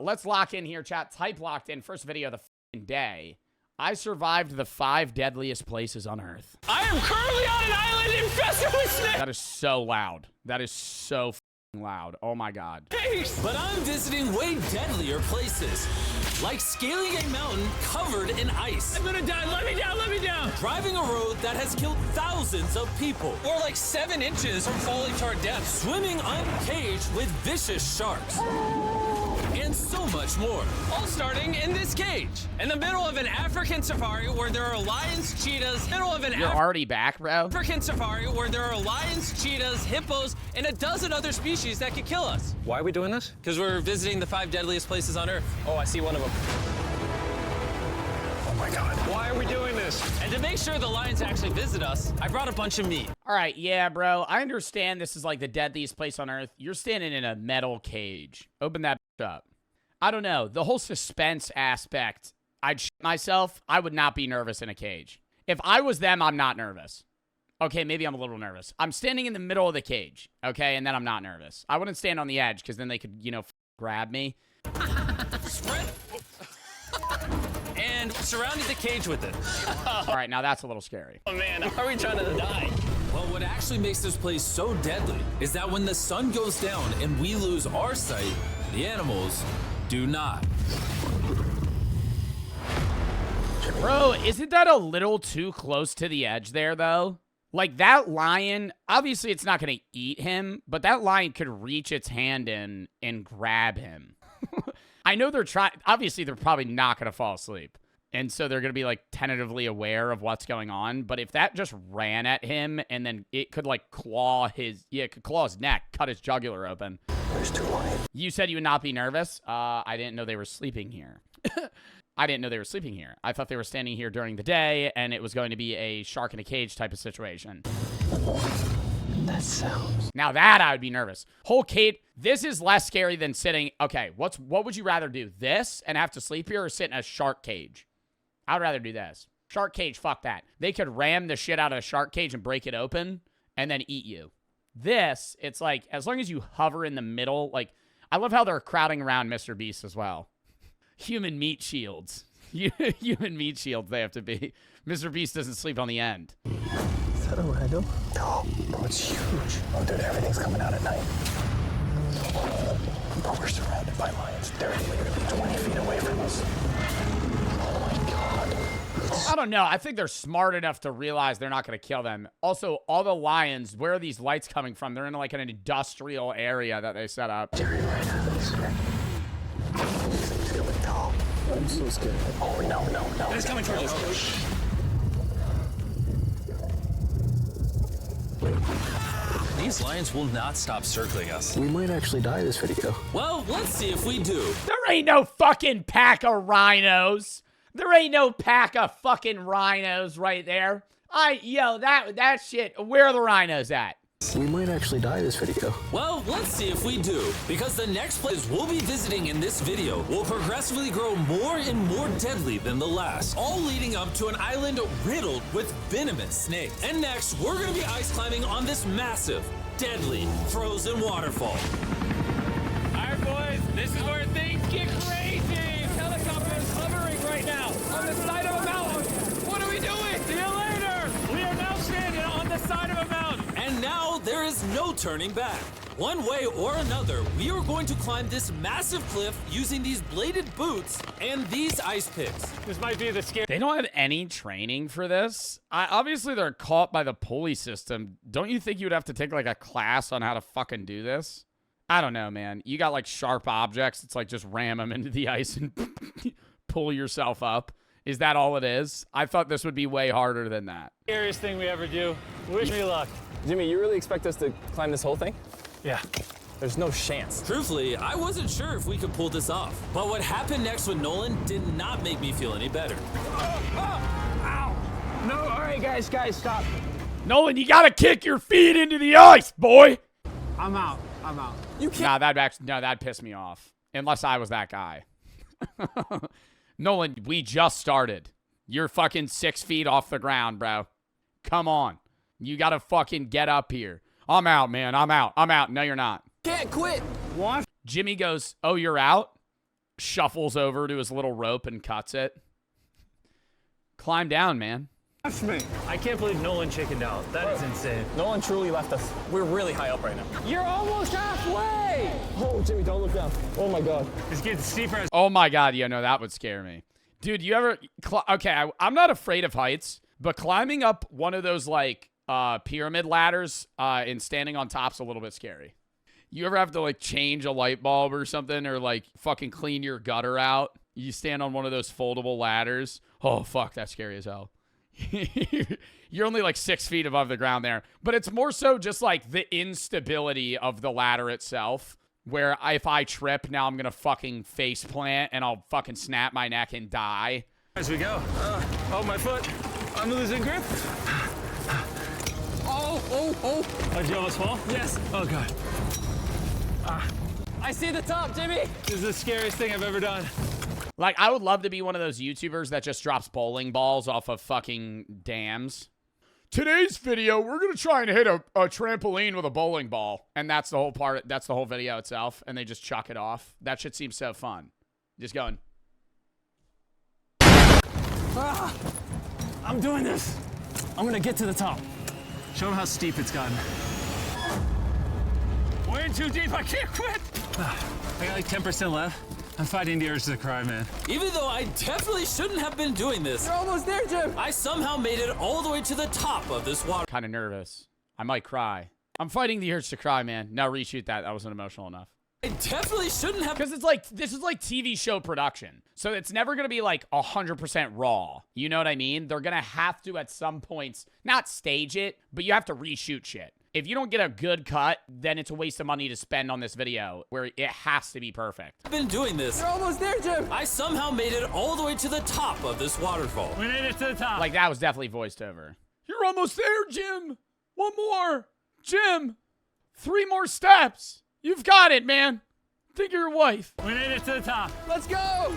Let's lock in here, chat. Type locked in. First video of the f***ing day. I survived the 5 deadliest places on Earth. I am currently on an island infested with snakes. That is so loud. That is so f***ing loud. Oh my god. But I'm visiting way deadlier places. Like scaling a mountain covered in ice. I'm gonna die. Let me down. Let me down. Driving a road that has killed thousands of people. Or like 7 inches from falling to our death. Swimming uncaged with vicious sharks. And so much more. All starting in this cage. In the middle of an African safari where there are lions, cheetahs, middle of an You're already back, bro? African safari where there are lions, cheetahs, hippos, and a dozen other species that could kill us. Why are we doing this? Because we're visiting the 5 deadliest places on Earth. Oh, I see one of them. Oh my God. Why are we doing this? And to make sure the lions actually visit us, I brought a bunch of meat. All right, yeah, bro. I understand this is like the deadliest place on Earth. You're standing in a metal cage. Open that up. I don't know. The whole suspense aspect, I'd shit myself. I would not be nervous in a cage. If I was them, I'm not nervous. Okay, maybe I'm a little nervous. I'm standing in the middle of the cage, okay, and then I'm not nervous. I wouldn't stand on the edge because then they could, you know, grab me. Spread. And surrounded the cage with it. All right, now that's a little scary. Oh man, are we trying to die? Well, what actually makes this place so deadly is that when the sun goes down and we lose our sight, the animals do not. Bro, isn't that a little too close to the edge there, though? Like, that lion, obviously it's not going to eat him, but that lion could reach its hand in and grab him. I know they're trying, obviously they're probably not going to fall asleep. And so they're going to be, like, tentatively aware of what's going on. But if that just ran at him and then it could, like, claw his, yeah, it could claw his neck, cut his jugular open. There's 2 lions. You said you would not be nervous? I didn't know they were sleeping here. I didn't know they were sleeping here. I thought they were standing here during the day, and it was going to be a shark in a cage type of situation. That sounds... Now that I would be nervous. Whole cage, this is less scary than sitting... Okay, what would you rather do? This and have to sleep here or sit in a shark cage? I would rather do this. Shark cage, fuck that. They could ram the shit out of a shark cage and break it open and then eat you. This, it's like, as long as you hover in the middle, like, I love how they're crowding around Mr. Beast as well. Human meat shields. Human meat shields they have to be. Mr. Beast doesn't sleep on the end. Is that a rhino? Oh, bro, it's huge. Oh, dude, everything's coming out at night. Bro, we're surrounded by lions. They're literally 20 feet away from us. Oh my God. I don't know. I think they're smart enough to realize they're not going to kill them. Also, all the lions, where are these lights coming from? They're in like an industrial area that they set up. Jerry, right now, this guy. He's coming. No. I'm so scared. Oh, no. It's coming towards us. These lions will not stop circling us. We might actually die this video. Well, let's see if we do. There ain't no fucking pack of rhinos. There ain't no pack of fucking rhinos right there. Yo, that shit, where are the rhinos at? We might actually die this video. Well, let's see if we do. Because the next place we'll be visiting in this video will progressively grow more and more deadly than the last. All leading up to an island riddled with venomous snakes. And next, we're gonna be ice climbing on this massive, deadly, frozen waterfall. All right, boys, this is where things get crazy. Helicopter is hovering right now on the side of a mountain. What are we doing? See you later. We are now standing on the side of a mountain. And now there is no turning back. One way or another, we are going to climb this massive cliff using these bladed boots and these ice picks. This might be the scary. They don't have any training for this. Obviously, they're caught by the pulley system. Don't you think you would have to take like a class on how to fucking do this? I don't know, man. You got like sharp objects. It's like just ram them into the ice and pull yourself up. Is that all it is? I thought this would be way harder than that. Scariest thing we ever do. Wish me luck. Jimmy, you really expect us to climb this whole thing? Yeah. There's no chance. Truthfully, I wasn't sure if we could pull this off. But what happened next with Nolan did not make me feel any better. Ow! No, all right, guys, stop. Nolan, you gotta kick your feet into the ice, boy. I'm out. You can't. Nah, that'd piss me off. Unless I was that guy. Nolan, we just started. You're fucking 6 feet off the ground, bro. Come on. You gotta fucking get up here. I'm out, man. I'm out. No, you're not. Can't quit. What? Jimmy goes, oh, you're out? shuffles over to his little rope and cuts it. Climb down, man. That's me. I can't believe Nolan chickened out. That is insane. Nolan truly left us. We're really high up right now. You're almost halfway. Oh, Jimmy, don't look down. Oh my God. It's getting steeper. Oh my God, yeah, no, that would scare me. Dude, you ever... Okay, I'm not afraid of heights, but climbing up one of those, like, pyramid ladders and standing on top's a little bit scary. You ever have to, like, change a light bulb or something or, like, fucking clean your gutter out? You stand on one of those foldable ladders. Oh, fuck, that's scary as hell. You're only like 6 feet above the ground there. But it's more so just like the instability of the ladder itself. Where if I trip, now I'm going to fucking face plant and I'll fucking snap my neck and die. As we go. Oh, my foot. I'm losing grip. Oh. Did you almost fall? Yes. Oh, God. I see the top, Jimmy. This is the scariest thing I've ever done. Like, I would love to be one of those YouTubers that just drops bowling balls off of fucking dams. Today's video, we're going to try and hit a trampoline with a bowling ball. And that's the whole part. That's the whole video itself. And they just chuck it off. That shit seems so fun. Just going. I'm doing this. I'm going to get to the top. Show them how steep it's gotten. We're in too deep. I can't quit. I got like 10% left. I'm fighting the urge to cry, man. Even though I definitely shouldn't have been doing this, You're almost there, Jim. I somehow made it all the way to the top of this water. Kind of nervous. I might cry. I'm fighting the urge to cry, man. Now reshoot that. That wasn't emotional enough. I definitely shouldn't have. Because it's like, this is like TV show production. So it's never going to be like 100% raw. You know what I mean? They're going to have to at some points, not stage it, but you have to reshoot shit. If you don't get a good cut, then it's a waste of money to spend on this video where it has to be perfect. I've been doing this. You're almost there, Jim. I somehow made it all the way to the top of this waterfall. We made it to the top. Like, that was definitely voiced over. You're almost there, Jim. One more. Jim. 3 more steps. You've got it, man. Think of your wife. We made it to the top. Let's go.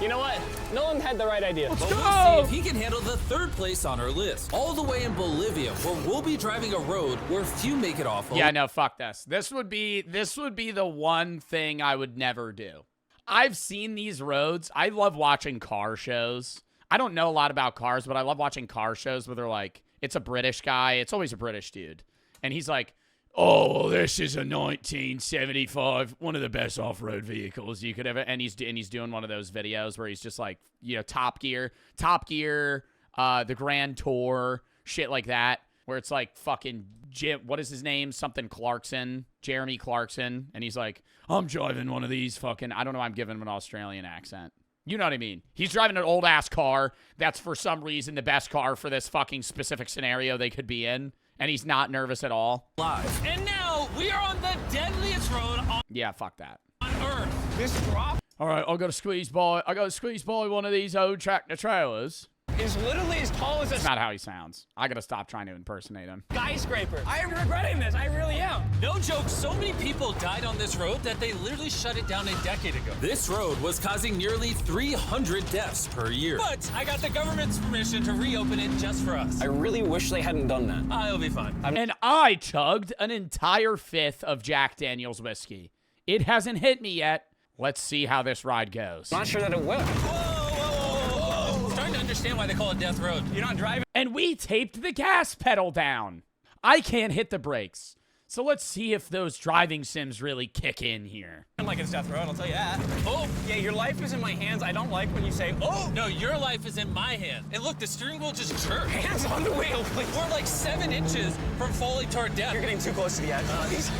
You know what? Nolan had the right idea. But we'll see if he can handle the 3rd place on our list. All the way in Bolivia, where we'll be driving a road where few make it off. Yeah, no, fuck this. This would be the one thing I would never do. I've seen these roads. I love watching car shows. I don't know a lot about cars, but I love watching car shows where they're like, it's a British guy. It's always a British dude. And he's like, oh, this is a 1975, one of the best off-road vehicles you could ever. And he's doing one of those videos where he's just like, you know, Top Gear, the Grand Tour, shit like that, where it's like fucking Jim, what is his name? Something Clarkson, Jeremy Clarkson. And he's like, I'm driving one of these fucking, I don't know, I'm giving him an Australian accent. You know what I mean? He's driving an old-ass car that's for some reason the best car for this fucking specific scenario they could be in. And he's not nervous at all. Live. And now we are on the deadliest road on Fuck that. Earth. This drop All right, I got to squeeze by one of these old tractor trailers. is literally as tall as That's a not how he sounds. I got to stop trying to impersonate him. skyscraper. I am regretting this. I really am. No joke, so many people died on this road that they literally shut it down a decade ago. This road was causing nearly 300 deaths per year. But I got the government's permission to reopen it just for us. I really wish they hadn't done that. It'll be fine. And I chugged an entire 5th of Jack Daniel's whiskey. It hasn't hit me yet. Let's see how this ride goes. Not sure that it will. Whoa. Starting to understand why they call it Death Road. You're not driving. And we taped the gas pedal down. I can't hit the brakes. So let's see if those driving sims really kick in here. Like it's Death Road, I'll tell you that. Oh, yeah, your life is in my hands. I don't like when you say, oh. No, your life is in my hand. And look, the steering wheel just jerked. Hands on the wheel, please. We're like 7 inches from falling to our death. You're getting too close to the edge. Please.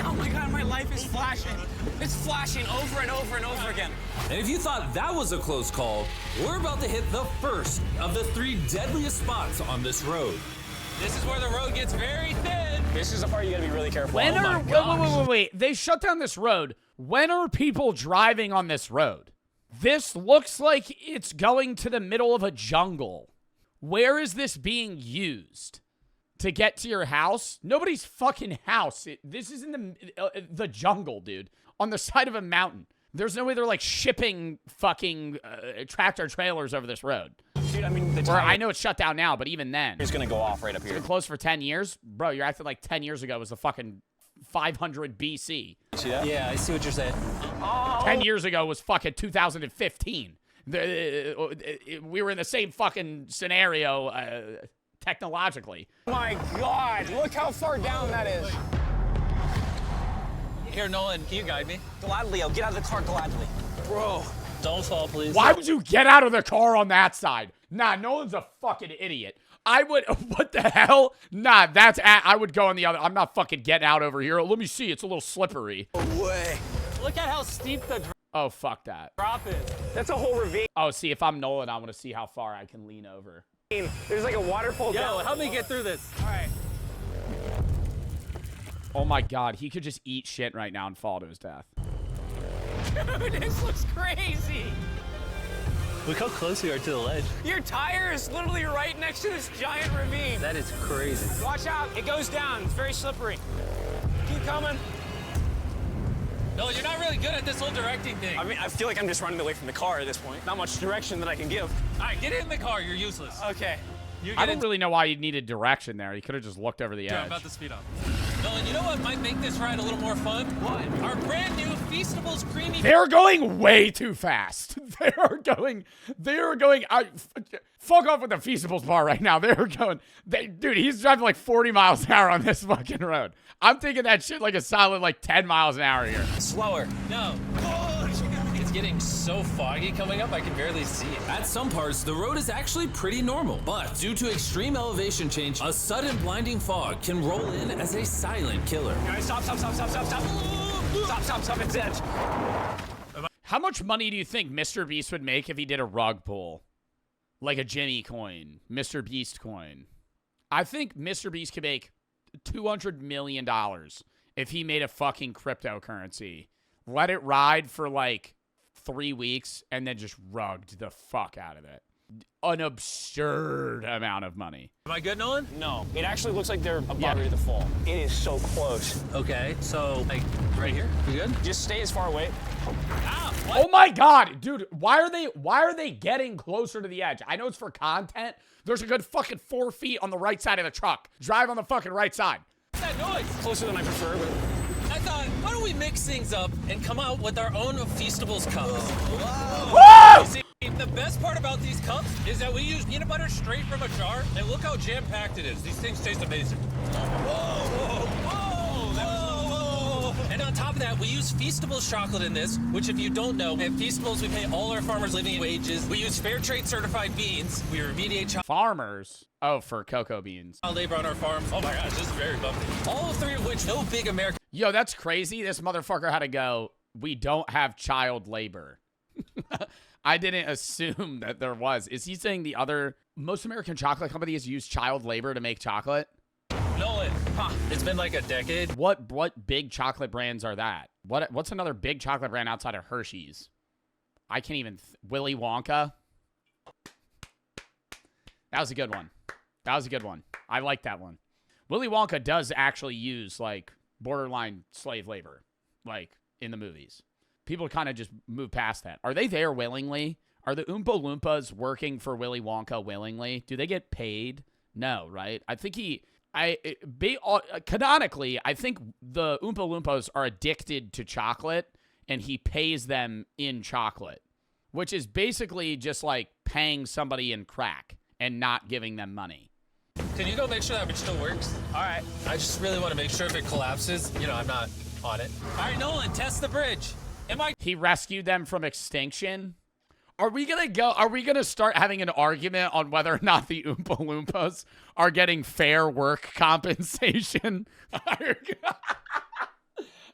Oh my God, my life is flashing. It's flashing over and over and over again. And if you thought that was a close call, we're about to hit the first of the 3 deadliest spots on this road. This is where the road gets very thin. This is the part you gotta be really careful. Wait. They shut down this road. When are people driving on this road? This looks like it's going to the middle of a jungle. Where is this being used? To get to your house? Nobody's fucking house. This is in the jungle, dude. On the side of a mountain. There's no way they're like shipping fucking tractor trailers over this road. Dude, I mean, I know it's shut down now, but even then. It's gonna go off right up here. It's been closed for 10 years? Bro, you're acting like 10 years ago was the fucking 500 BC. See that? Yeah, I see what you're saying. 10 years ago was fucking 2015. We were in the same fucking scenario technologically. My God, look how far down that is. Here, Nolan, can you guide me? Gladly, I'll get out of the car gladly. Bro. Don't fall, please. Why would you get out of the car on that side? Nah, Nolan's a fucking idiot. I would, what the hell? Nah, I would go on the other. I'm not fucking getting out over here. Let me see. It's a little slippery. No way. Look at how steep the Oh, fuck that. drop is. That's a whole ravine. Oh, see, if I'm Nolan, I want to see how far I can lean over. There's like a waterfall Yo, down. help me get through this. All right. Oh my God, he could just eat shit right now and fall to his death. Dude, this looks crazy. Look how close we are to the ledge. Your tire is literally right next to this giant ravine. That is crazy. Watch out, it goes down. It's very slippery. Keep coming. No, you're not really good at this whole directing thing. I mean, I feel like I'm just running away from the car at this point. Not much direction that I can give. All right, get in the car. You're useless. Okay. I don't really know why he needed direction there. He could have just looked over the Yeah, I'm edge. about to speed up. Nolan, you know what might make this ride a little more fun? What? Our brand new Feastables Creamy... They're going way too fast. They're going, fuck off with the Feastables bar right now. Dude, he's driving like 40 miles an hour on this fucking road. I'm thinking that shit like a solid like 10 miles an hour here. Slower. No. It's getting so foggy coming up, I can barely see it. At some parts, the road is actually pretty normal, but due to extreme elevation change, a sudden blinding fog can roll in as a silent killer. Guys, stop. Stop, it's edge. How much money do you think Mr. Beast would make if he did a rug pull? Like a Jimmy coin, Mr. Beast coin. I think Mr. Beast could make $200 million if he made a fucking cryptocurrency. Let it ride for like 3 weeks and then just rugged the fuck out of it. An absurd amount of money. Am I good, Nolan? No, it actually looks like they're about ready to fall. It is so close. Okay, so like right here. You good? Just stay as far away. Ah, what? Oh my God, dude, why are they getting closer to the edge? I know it's for content. There's a good fucking 4 feet on the right side of the truck. Drive on the fucking right side. What's that noise? Closer than I prefer, but... I thought, why don't we mix things up and come out with our own Feastables cups? Woo! You see, the best part about these cups is that we use peanut butter straight from a jar, and look how jam-packed it is. These things taste amazing. And on top of that, we use Feastables chocolate in this, which if you don't know, at Feastables, we pay all our farmers living wages. We use fair trade certified beans. We remediate child Farmers? Oh, for cocoa beans. labor on our farm. Oh my gosh, this is very bumpy. All 3 of which no big American Yo, that's crazy. This motherfucker had to go, we don't have child labor. I didn't assume that there was. Is he saying the other most American chocolate companies use child labor to make chocolate? Nolan, it's been like a decade. What big chocolate brands are that? What's another big chocolate brand outside of Hershey's? I can't even Willy Wonka. That was a good one. I like that one. Willy Wonka does actually use like borderline slave labor, like in the movies. People kind of just move past that. Are they there willingly? Are the Oompa Loompas working for Willy Wonka willingly? Do they get paid? No, right? I think canonically, I think the Oompa Loompas are addicted to chocolate, and he pays them in chocolate, which is basically just like paying somebody in crack and not giving them money. Can you go make sure that it still works? All right. I just really want to make sure if it collapses, you know, I'm not on it. All right, Nolan, test the bridge. He rescued them from extinction. Are we gonna start having an argument on whether or not the Oompa Loompas are getting fair work compensation?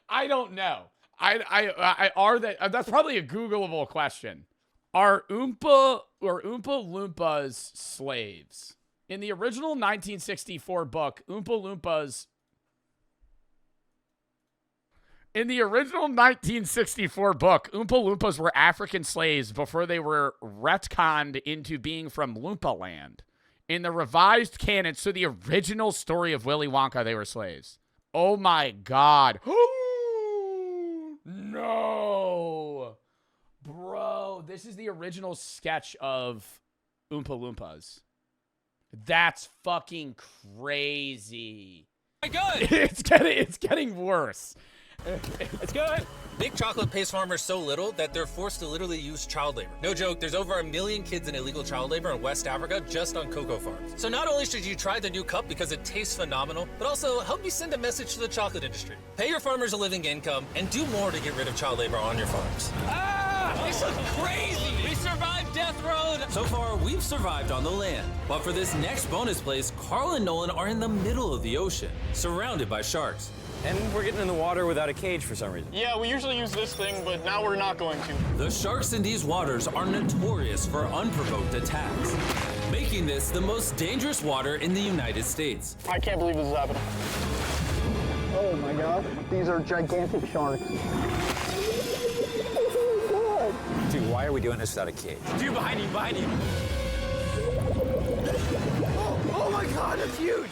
I don't know. Are they? That's probably a Googleable question. Are Oompa Loompas slaves? In the original 1964 book, Oompa Loompas. In the original 1964 book, Oompa Loompas were African slaves before they were retconned into being from Loompa Land. In the revised canon, so the original story of Willy Wonka, they were slaves. Oh my God. No. Bro, this is the original sketch of Oompa Loompas. That's fucking crazy. Good. It's getting worse. It's good. Big Chocolate pays farmers so little that they're forced to literally use child labor. No joke, there's over 1 million kids in illegal child labor in West Africa just on cocoa farms. So not only should you try the new cup because it tastes phenomenal, but also help you send a message to the chocolate industry. Pay your farmers a living income and do more to get rid of child labor on your farms. This is crazy. We survived Death Road! So far, we've survived on the land. But for this next bonus place, Carl and Nolan are in the middle of the ocean, surrounded by sharks. And we're getting in the water without a cage for some reason. Yeah, we usually use this thing, but now we're not going to. The sharks in these waters are notorious for unprovoked attacks, making this the most dangerous water in the United States. I can't believe this is happening. Oh my god, these are gigantic sharks. Dude, why are we doing this without a cage? Dude, behind you, behind you. Oh my god, that's huge!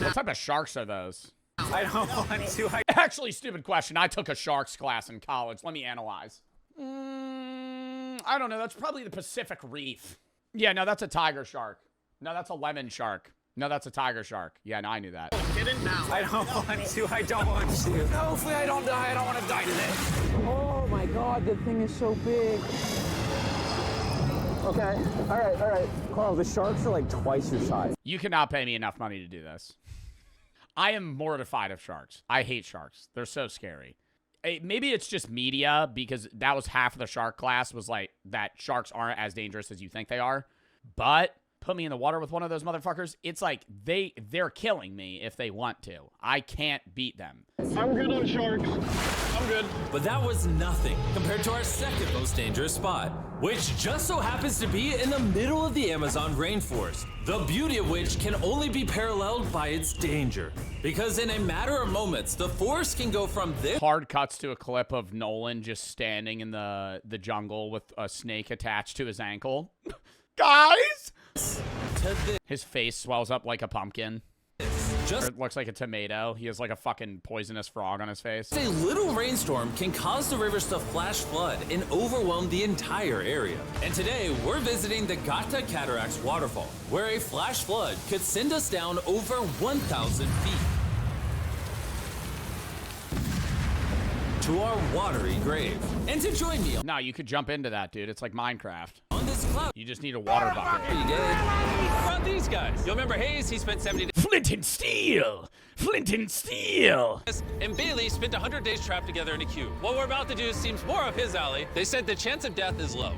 What type of sharks are those? I don't want to. Actually, stupid question. I took a sharks class in college. Let me analyze. I don't know. That's probably the Pacific Reef. Yeah, no, that's a tiger shark. No, that's a lemon shark. No, that's a tiger shark. Yeah, no, I knew that. I don't want to. I don't want to. No, hopefully I don't die. I don't want to die today. Oh my god, the thing is so big. Okay, all right. Carl, the sharks are like twice your size. You cannot pay me enough money to do this. I am mortified of sharks. I hate sharks. They're so scary. Maybe it's just media, because that was half of the shark class was like that sharks aren't as dangerous as you think they are. But put me in the water with one of those motherfuckers, it's like they're killing me if they want to. I can't beat them. I'm good on sharks. I'm good. But that was nothing compared to our second most dangerous spot, which just so happens to be in the middle of the Amazon rainforest, the beauty of which can only be paralleled by its danger. Because in a matter of moments, the forest can go from this Hard cuts to a clip of Nolan just standing in the jungle with a snake attached to his ankle. Guys! to this. His face swells up like a pumpkin. Or Just it looks like a tomato. He has like a fucking poisonous frog on his face. a little rainstorm can cause the rivers to flash flood and overwhelm the entire area. And today, we're visiting the Gata Cataracts waterfall, where a flash flood could send us down over 1,000 feet to our watery grave. And to join me No, you could jump into that, dude. It's like Minecraft. on this cloud, You just need a water bucket. what about these guys? You'll remember Hayes, he spent 70 days, Flint and steel! Flint and steel! and Bailey spent 100 days trapped together in a cube. What we're about to do seems more up his alley. They said the chance of death is low.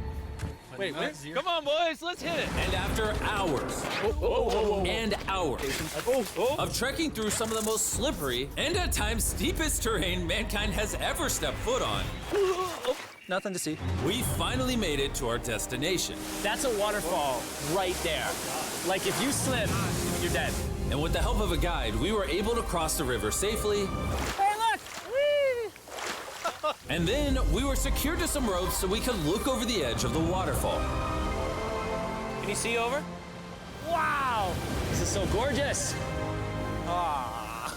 Wait, come on, boys, let's hit it. And after hours and hours of trekking through some of the most slippery and at times steepest terrain mankind has ever stepped foot on, Nothing to see. we finally made it to our destination. That's a waterfall right there. Like if you slip, you're dead. And with the help of a guide, we were able to cross the river safely. Hey, look! Whee! And then we were secured to some ropes so we could look over the edge of the waterfall. Can you see over? Wow! This is so gorgeous.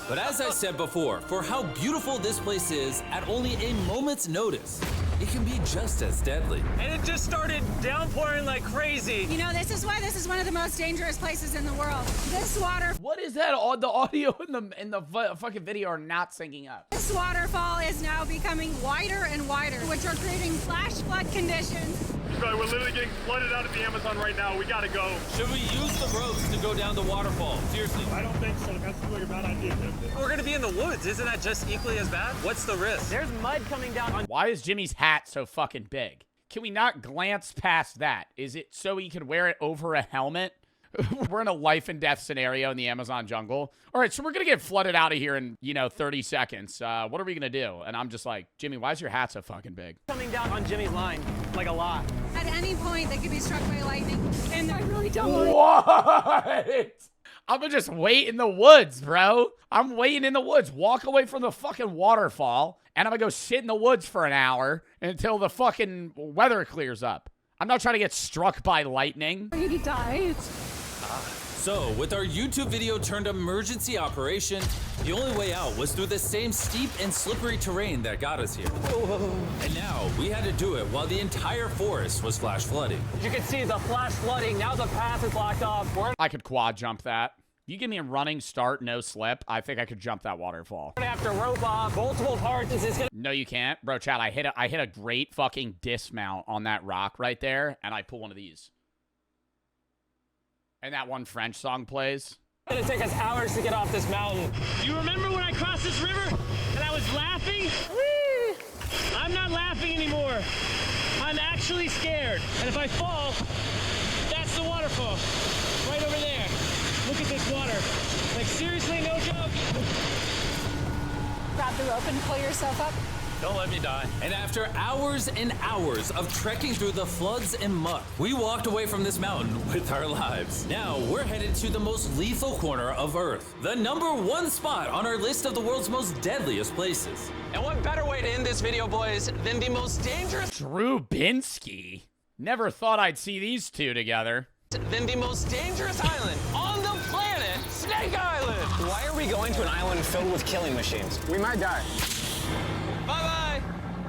But as I said before, for how beautiful this place is, at only a moment's notice, it can be just as deadly. And it just started downpouring like crazy. You know, this is why this is one of the most dangerous places in the world. This What is that? The audio and the fucking video are not syncing up. waterfall is now becoming wider and wider, which are creating flash flood conditions. We're literally getting flooded out of the Amazon right now. We gotta go. Should we use the ropes to go down the waterfall? Seriously. I don't think so. That seems like a bad idea. We're gonna be in the woods. Isn't that just equally as bad? What's the risk? There's mud coming down on. Why is Jimmy's hat so fucking big? Can we not glance past that? Is it so he could wear it over a helmet? We're in a life and death scenario in the Amazon jungle. All right, so we're gonna get flooded out of here in, 30 seconds. What are we gonna do? And I'm just like, Jimmy, why is your hat so fucking big? Coming down on Jimmy's line, like a lot. At any point, they could be struck by lightning. And I really don't want What? I'm gonna just wait in the woods, bro. I'm waiting in the woods. Walk away from the fucking waterfall, and I'm gonna go sit in the woods for an hour until the fucking weather clears up. I'm not trying to get struck by lightning. to die. So, with our YouTube video turned emergency operation, the only way out was through the same steep and slippery terrain that got us here. And now, we had to do it while the entire forest was flash flooding. You can see the flash flooding. Now the path is blocked off. I could quad jump that. If you give me a running start, no slip, I think I could jump that waterfall. After rope off, multiple parts. Is this gonna... No, you can't. Bro, Chad, I hit a great fucking dismount on that rock right there, and I pull one of these. And that one French song plays. It's gonna take us hours to get off this mountain. You remember when I crossed this river and I was laughing? I'm not laughing anymore. I'm actually scared. And if I fall, that's the waterfall. Right over there. Look at this water. Like, seriously, no joke? Grab the rope and pull yourself up. Don't let me die. And after hours and hours of trekking through the floods and muck, we walked away from this mountain with our lives. Now we're headed to the most lethal corner of Earth, the #1 spot on our list of the world's most deadliest places. And what better way to end this video, boys, than the most dangerous... Drew Binsky? Never thought I'd see these two together. Than the most dangerous island on the planet, Snake Island! Why are we going to an island filled with killing machines? We might die. Bye-bye!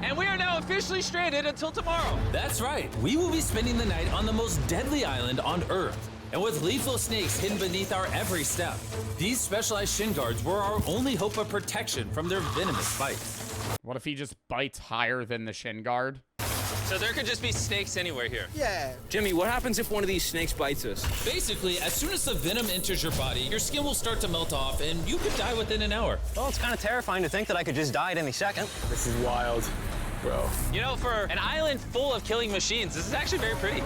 And we are now officially stranded until tomorrow. That's right. We will be spending the night on the most deadly island on Earth. And with lethal snakes hidden beneath our every step, these specialized shin guards were our only hope of protection from their venomous bites. What if he just bites higher than the shin guard? So there could just be snakes anywhere here. Yeah. Jimmy, what happens if one of these snakes bites us? Basically, as soon as the venom enters your body, your skin will start to melt off and you could die within an hour. Well, it's kind of terrifying to think that I could just die at any second. This is wild, bro. You know, for an island full of killing machines, this is actually very pretty.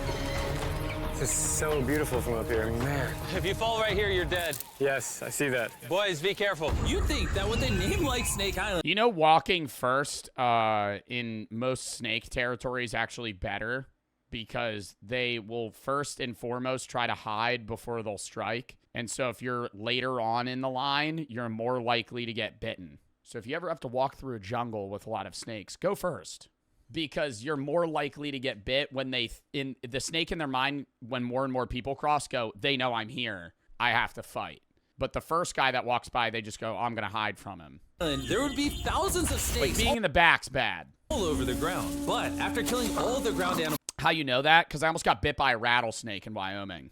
This is so beautiful from up here, man. If you fall right here, you're dead. Yes, I see that. Boys, be careful. You'd think that with a name like Snake Island, You know, walking first in most snake territory is actually better because they will first and foremost try to hide before they'll strike. And so if you're later on in the line, you're more likely to get bitten. So if you ever have to walk through a jungle with a lot of snakes, go first. Because you're more likely to get bit when in the snake in their mind, when more and more people cross, they know I'm here. I have to fight. But the first guy that walks by, they just go, I'm going to hide from him. there would be thousands of snakes Being in the back's bad. all over the ground. But after killing all the ground animals, How you know that? Because I almost got bit by a rattlesnake in Wyoming.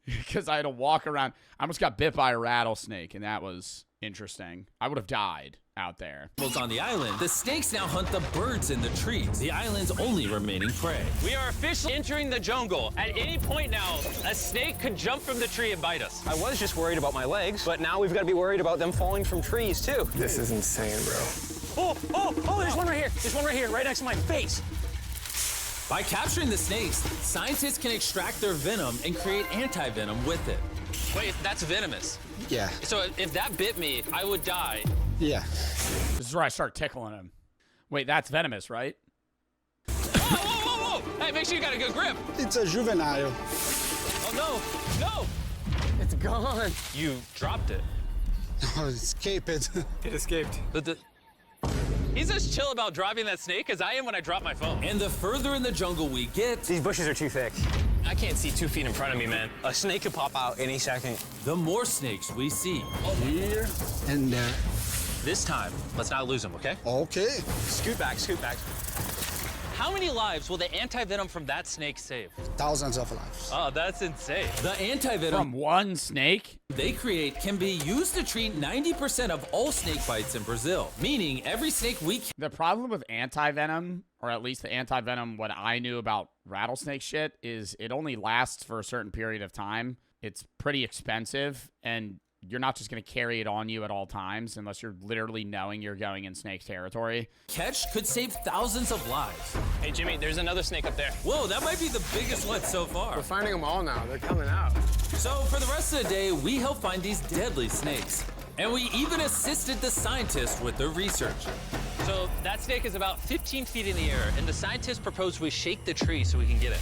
Because I had to walk around. I almost got bit by a rattlesnake, and that was interesting. I would have died out there. on the island, the snakes now hunt the birds in the trees, the island's only remaining prey. We are officially entering the jungle. At any point now, a snake could jump from the tree and bite us. I was just worried about my legs, but now we've got to be worried about them falling from trees, too. This is insane, bro. Oh, there's one right here. There's one right here, right next to my face. By capturing the snakes, scientists can extract their venom and create anti-venom with it. Wait, that's venomous. Yeah. So if that bit me, I would die. Yeah. This is where I start tickling him. Wait, that's venomous, right? Whoa! Hey, make sure you got a good grip. It's a juvenile. Oh, no! It's gone. You dropped it. Oh, escape it. It escaped. He's as chill about dropping that snake as I am when I drop my phone. And the further in the jungle we get, These bushes are too thick. I can't see 2 feet in front of me, man. A snake could pop out any second. the more snakes we see. Here and there. This time, let's not lose him, okay? Okay. Scoot back. How many lives will the anti-venom from that snake save? Thousands of lives. Oh, that's insane. The anti-venom From one snake? they create can be used to treat 90% of all snake bites in Brazil, meaning every snake we The problem with anti-venom, or at least the anti-venom, what I knew about rattlesnake shit, is it only lasts for a certain period of time. It's pretty expensive, and you're not just going to carry it on you at all times unless you're literally knowing you're going in snake territory. catch could save thousands of lives. Hey, Jimmy, there's another snake up there. Whoa, that might be the biggest one so far. We're finding them all now. They're coming out. So for the rest of the day, we helped find these deadly snakes. And we even assisted the scientists with their research. So that snake is about 15 feet in the air, and the scientists proposed we shake the tree so we can get it.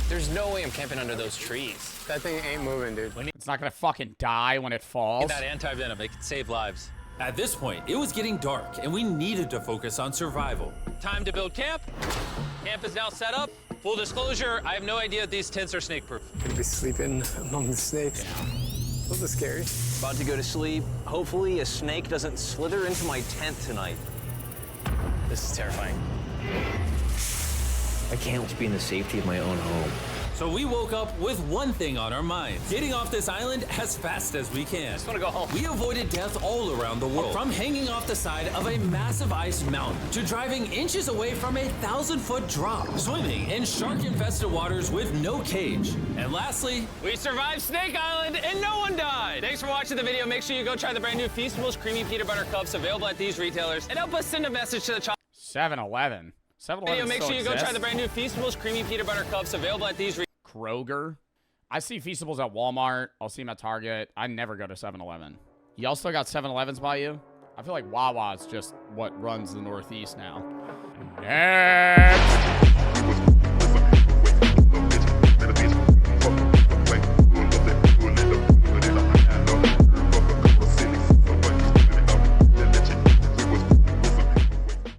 There's no way I'm camping under those trees. That thing ain't moving, dude. It's not going to fucking die when it falls. That anti-venom, it could save lives. At this point, it was getting dark, and we needed to focus on survival. Time to build camp. Camp is now set up. Full disclosure, I have no idea if these tents are snake-proof. Could be sleeping among the snakes. Those are scary. About to go to sleep. Hopefully a snake doesn't slither into my tent tonight. This is terrifying. I can't wait to be in the safety of my own home. So we woke up with one thing on our minds: getting off this island as fast as we can. Just want to go home. We avoided death all around the world, from hanging off the side of a massive ice mountain to driving inches away from a 1,000-foot drop, swimming in shark-infested waters with no cage, and lastly, We survived Snake Island and no one died. Thanks for watching the video. Make sure you go try the brand new Feastables Creamy Peanut Butter Cups available at these retailers, and help us send a message to the 7-Eleven. 7-Eleven Make still sure you go try exists? the brand new Feastables Creamy Peanut Butter Cups available at these Kroger. I see Feastables at Walmart. I'll see them at Target. I never go to 7-Eleven. Y'all still got 7-Elevens by you? I feel like Wawa's just what runs the Northeast now. Next.